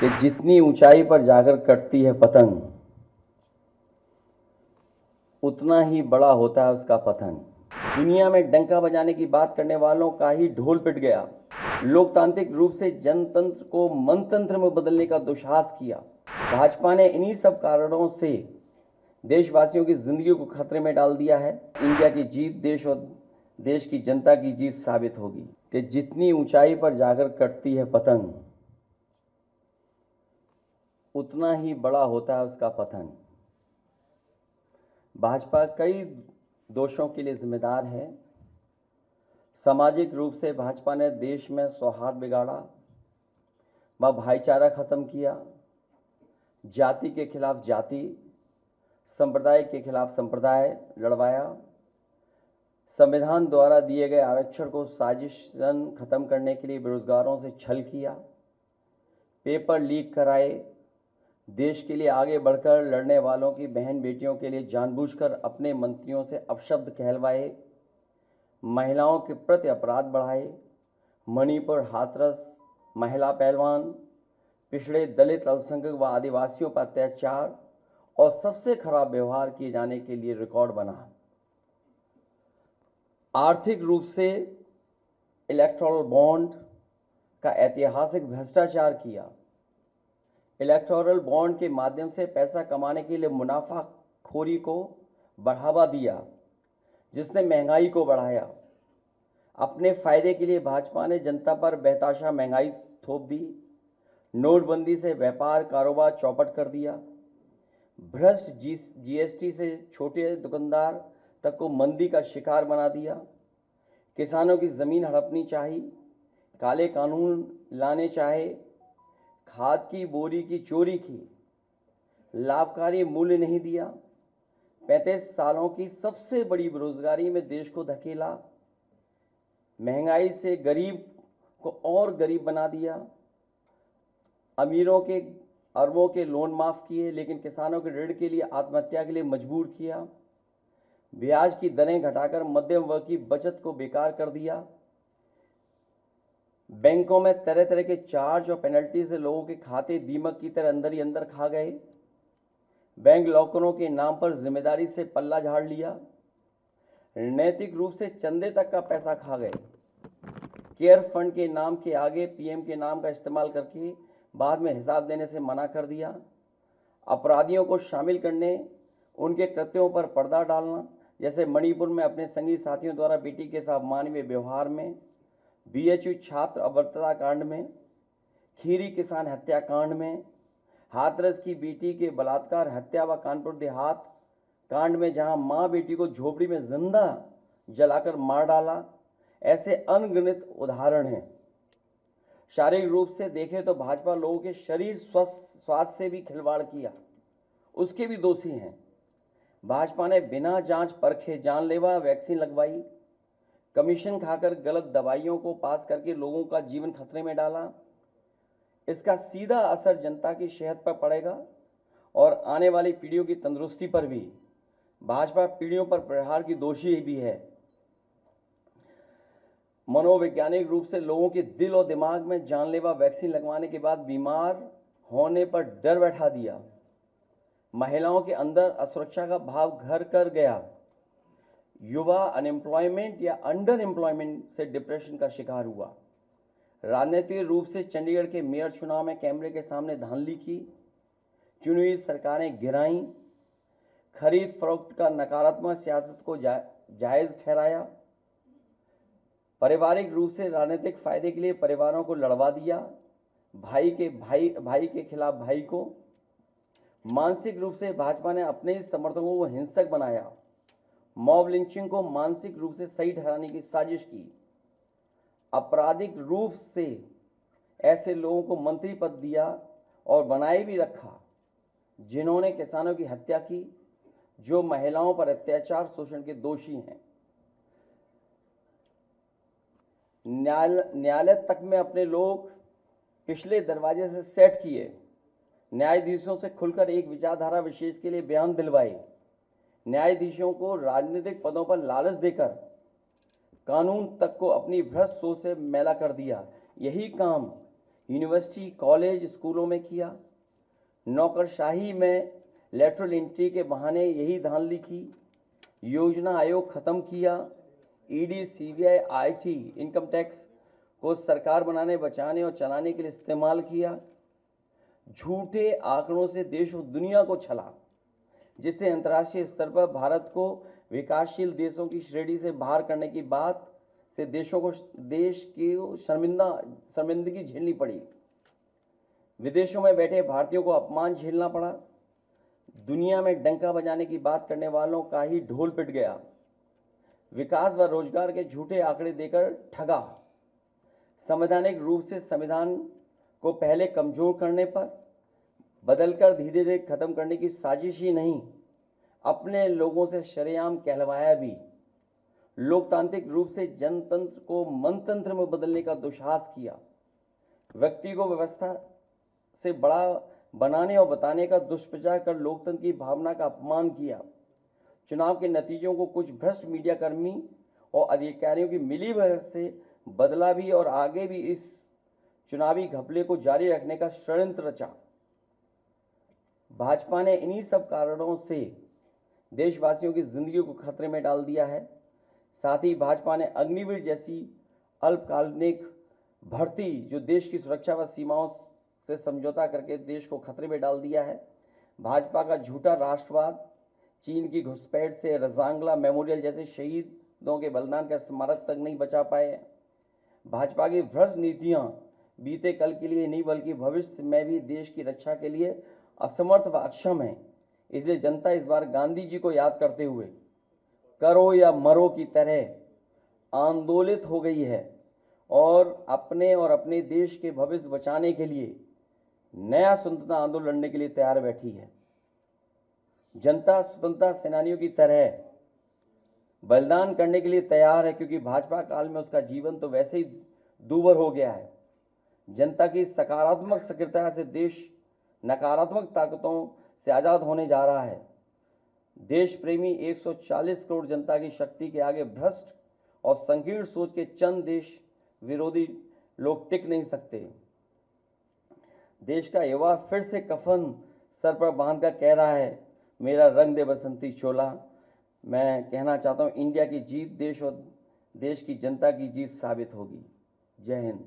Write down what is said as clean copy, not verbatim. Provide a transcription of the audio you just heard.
कि जितनी ऊंचाई पर जाकर कटती है पतंग, उतना ही बड़ा होता है उसका पतन। दुनिया में डंका बजाने की बात करने वालों का ही ढोल पिट गया। लोकतांत्रिक रूप से जनतंत्र को मनतंत्र में बदलने का दुस्साहस किया। भाजपा ने इन्हीं सब कारणों से देशवासियों की जिंदगी को खतरे में डाल दिया है। इंडिया की जीत देश और देश की जनता की जीत साबित होगी कि जितनी ऊंचाई पर जाकर कटती है पतंग, उतना ही बड़ा होता है उसका पतन। भाजपा कई दोषों के लिए जिम्मेदार है। सामाजिक रूप से भाजपा ने देश में सौहार्द बिगाड़ा, व भाईचारा खत्म किया, जाति के खिलाफ जाति, संप्रदाय के खिलाफ संप्रदाय लड़वाया, संविधान द्वारा दिए गए आरक्षण को साजिशन खत्म करने के लिए बेरोजगारों से छल किया, पेपर लीक कराए, देश के लिए आगे बढ़कर लड़ने वालों की बहन बेटियों के लिए जानबूझकर अपने मंत्रियों से अपशब्द कहलवाए, महिलाओं के प्रति अपराध बढ़ाए, मणिपुर हाथरस महिला पहलवान, पिछड़े दलित अल्पसंख्यक व आदिवासियों पर अत्याचार और सबसे खराब व्यवहार किए जाने के लिए रिकॉर्ड बना। आर्थिक रूप से इलेक्टोरल बॉन्ड का ऐतिहासिक भ्रष्टाचार किया। इलेक्टोरल बॉन्ड के माध्यम से पैसा कमाने के लिए मुनाफाखोरी को बढ़ावा दिया, जिसने महंगाई को बढ़ाया। अपने फायदे के लिए भाजपा ने जनता पर बेतहाशा महंगाई थोप दी। नोटबंदी से व्यापार कारोबार चौपट कर दिया। भ्रष्ट जीएसटी से छोटे दुकानदार तक को मंदी का शिकार बना दिया। किसानों की जमीन हड़पनी चाहिए, काले कानून लाने चाहे, खाद की बोरी की चोरी की, लाभकारी मूल्य नहीं दिया, 35 सालों की सबसे बड़ी बेरोजगारी में देश को धकेला, महंगाई से गरीब को और गरीब बना दिया, अमीरों के अरबों के लोन माफ किए लेकिन किसानों के ऋण के लिए आत्महत्या के लिए मजबूर किया, ब्याज की दरें घटाकर मध्यम वर्ग की बचत को बेकार कर दिया, बैंकों में तरह तरह के चार्ज और पेनल्टी से लोगों के खाते दीमक की तरह अंदर ही अंदर खा गए, बैंक लॉकरों के नाम पर जिम्मेदारी से पल्ला झाड़ लिया, नैतिक रूप से चंदे तक का पैसा खा गए, केयर फंड के नाम के आगे पीएम के नाम का इस्तेमाल करके बाद में हिसाब देने से मना कर दिया, अपराधियों को शामिल करने, उनके कृत्यों पर पर्दा डालना, जैसे मणिपुर में अपने संगी साथियों द्वारा बेटी के साथ मानवीय व्यवहार में, बीएचयू छात्र अभद्रता कांड में, खीरी किसान हत्याकांड में, हाथरस की बेटी के बलात्कार हत्या व कानपुर देहात कांड में जहां मां बेटी को झोपड़ी में जिंदा जलाकर मार डाला, ऐसे अनगिनत उदाहरण हैं। शारीरिक रूप से देखें तो भाजपा लोगों के शरीर स्वास्थ्य से भी खिलवाड़ किया, उसके भी दोषी हैं। भाजपा ने बिना जांच परखे जानलेवा वैक्सीन लगवाई, कमीशन खाकर गलत दवाइयों को पास करके लोगों का जीवन खतरे में डाला। इसका सीधा असर जनता की सेहत पर पड़ेगा और आने वाली पीढ़ियों की तंदुरुस्ती पर भी। भाजपा पीढ़ियों पर प्रहार की दोषी भी है। मनोवैज्ञानिक रूप से लोगों के दिल और दिमाग में जानलेवा वैक्सीन लगवाने के बाद बीमार होने पर डर बैठा दिया। महिलाओं के अंदर असुरक्षा का भाव घर कर गया। युवा अनएम्प्लॉयमेंट या अंडर एम्प्लॉयमेंट से डिप्रेशन का शिकार हुआ। राजनीतिक रूप से चंडीगढ़ के मेयर चुनाव में कैमरे के सामने धांधली की, चुनी हुई सरकारें गिराईं, खरीद फरोख्त का नकारात्मक सियासत को जायज ठहराया, पारिवारिक रूप से राजनीतिक फायदे के लिए परिवारों को लड़वा दिया, भाई के खिलाफ भाई को। मानसिक रूप से भाजपा ने अपने ही समर्थकों को हिंसक बनाया, मॉब लिंचिंग को मानसिक रूप से सही ठहराने की साजिश की, आपराधिक रूप से ऐसे लोगों को मंत्री पद दिया और बनाए भी रखा जिन्होंने किसानों की हत्या की, जो महिलाओं पर अत्याचार शोषण के दोषी हैं। न्यायालय तक में अपने लोग पिछले दरवाजे से सेट किए, न्यायाधीशों से खुलकर एक विचारधारा विशेष के लिए बयान दिलवाए, न्यायाधीशों को राजनीतिक पदों पर लालच देकर कानून तक को अपनी भ्रष्ट सोच से मैला कर दिया। यही काम यूनिवर्सिटी, कॉलेज, स्कूलों में किया। नौकरशाही में लेटरल एंट्री के बहाने यही धांधली की। योजना आयोग खत्म किया। ED, CBI, IT, income tax को सरकार बनाने, बचाने और चलाने के लिए इस्तेमाल किया। झूठे आंकड़ों से देश और दुनिया को छला, जिससे अंतर्राष्ट्रीय स्तर पर भारत को विकासशील देशों की श्रेणी से बाहर करने की बात से देश की शर्मिंदगी झेलनी पड़ी। विदेशों में बैठे भारतीयों को अपमान झेलना पड़ा। दुनिया में डंका बजाने की बात करने वालों का ही ढोल पिट गया। विकास व रोजगार के झूठे आंकड़े देकर ठगा। संवैधानिक रूप से संविधान को पहले कमजोर करने पर बदलकर धीरे धीरे खत्म करने की साजिश ही नहीं, अपने लोगों से शरेआम कहलवाया भी। लोकतांत्रिक रूप से जनतंत्र को मनतंत्र में बदलने का दुस्साहस किया। व्यक्ति को व्यवस्था से बड़ा बनाने और बताने का दुष्प्रचार कर लोकतंत्र की भावना का अपमान किया। चुनाव के नतीजों को कुछ भ्रष्ट मीडियाकर्मी और अधिकारियों की मिलीभगत से बदला भी और आगे भी इस चुनावी घपले को जारी रखने का षड्यंत्र रचा। भाजपा ने इन्हीं सब कारणों से देशवासियों की जिंदगी को खतरे में डाल दिया है। साथ ही भाजपा ने अग्निवीर जैसी अल्पकालिक भर्ती, जो देश की सुरक्षा व सीमाओं से समझौता करके देश को खतरे में डाल दिया है। भाजपा का झूठा राष्ट्रवाद, चीन की घुसपैठ से रजांगला मेमोरियल जैसे शहीदों के बलिदान का स्मारक तक नहीं बचा पाए। भाजपा की भ्रष्ट नीतियां बीते कल के लिए नहीं बल्कि भविष्य में भी देश की रक्षा के लिए असमर्थ व अक्षम है। इसलिए जनता इस बार गांधी जी को याद करते हुए करो या मरो की तरह आंदोलित हो गई है और अपने देश के भविष्य बचाने के लिए नया स्वतंत्रता आंदोलन लड़ने के लिए तैयार बैठी है। जनता स्वतंत्रता सेनानियों की तरह बलिदान करने के लिए तैयार है, क्योंकि भाजपा काल में उसका जीवन तो वैसे ही दूभर हो गया है। जनता की सकारात्मक सक्रियता से देश नकारात्मक ताकतों से आज़ाद होने जा रहा है। देश प्रेमी 140 करोड़ जनता की शक्ति के आगे भ्रष्ट और संकीर्ण सोच के चंद देश विरोधी लोग टिक नहीं सकते। देश का युवा फिर से कफन सर पर बांधकर कह रहा है, मेरा रंग दे बसंती चोला। मैं कहना चाहता हूं, इंडिया की जीत देश और देश की जनता की जीत साबित होगी। जय हिंद।